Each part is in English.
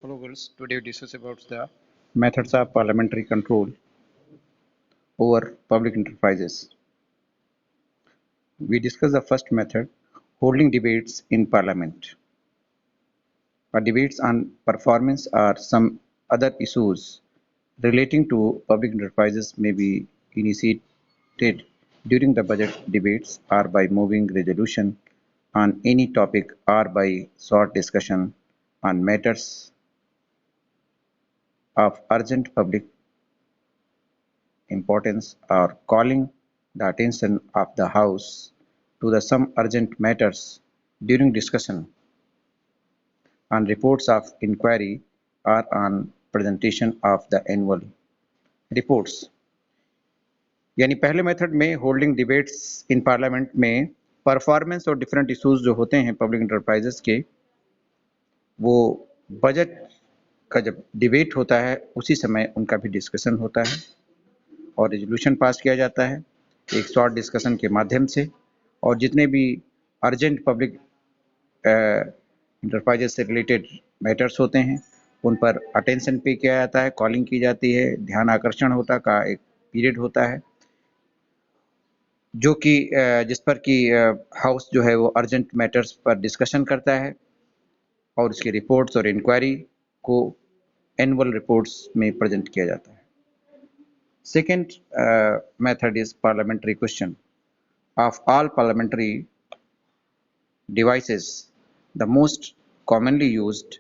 Hello girls, today we discuss about the methods of parliamentary control over public enterprises. We discuss the first method, holding debates in parliament. Debates on performance or some other issues relating to public enterprises may be initiated during the budget debates or by moving resolution on any topic or by short discussion on matters of urgent public importance or calling the attention of the House to the some urgent matters during discussion on reports of inquiry or on presentation of the annual reports. यानी पहले method में holding debates in parliament में performance और different issues जो होते हैं public enterprises के वो बजट का जब डिबेट होता है उसी समय उनका भी डिस्कशन होता है और रेजोल्यूशन पास किया जाता है एक शॉर्ट डिस्कशन के माध्यम से और जितने भी अर्जेंट पब्लिक इंटरप्राइजेस से रिलेटेड मैटर्स होते हैं उन पर अटेंशन पे किया जाता है, कॉलिंग की जाती है, ध्यान आकर्षण होता का एक पीरियड होता है जो कि जिस पर कि हाउस जो है वो अर्जेंट मैटर्स पर डिस्कशन करता है और उसकी रिपोर्ट्स और इंक्वायरी को एनुअल रिपोर्ट्स में प्रेजेंट किया जाता है. Second method is parliamentary question. Of all parliamentary devices, the most commonly used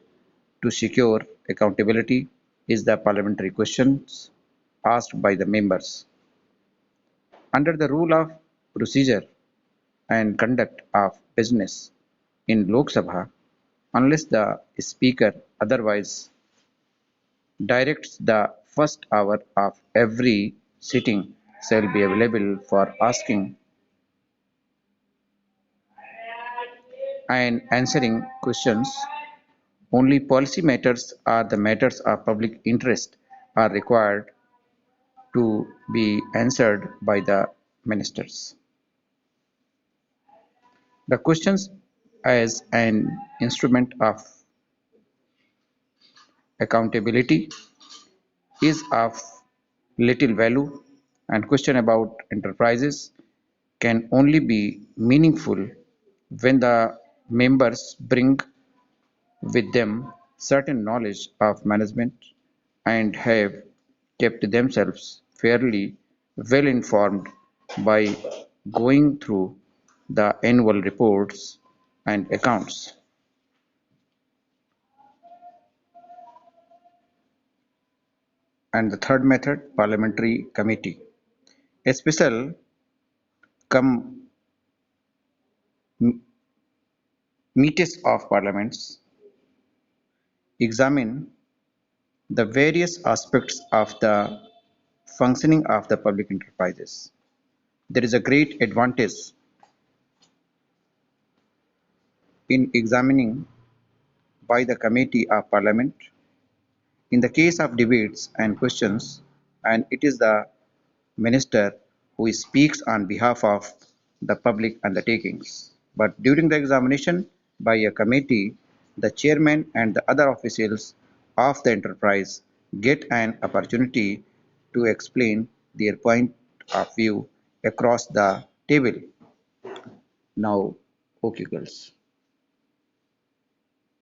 to secure accountability is the parliamentary questions asked by the members. Under the rule of procedure and conduct of business in Lok Sabha, unless the speaker otherwise directs, the first hour of every sitting shall be available for asking and answering questions. Only policy matters or the matters of public interest are required to be answered by the ministers. The questions as an instrument of accountability is of little value, and question about enterprises can only be meaningful when the members bring with them certain knowledge of management and have kept themselves fairly well informed by going through the annual reports and accounts. And the third method, parliamentary committee. A special meetings of parliaments examine the various aspects of the functioning of the public enterprises. There is a great advantage in examining by the committee of parliament in the case of debates and questions, and it is the minister who speaks on behalf of the public undertakings. But during the examination by a committee, the chairman and the other officials of the enterprise get an opportunity to explain their point of view across the table. Now, okay girls.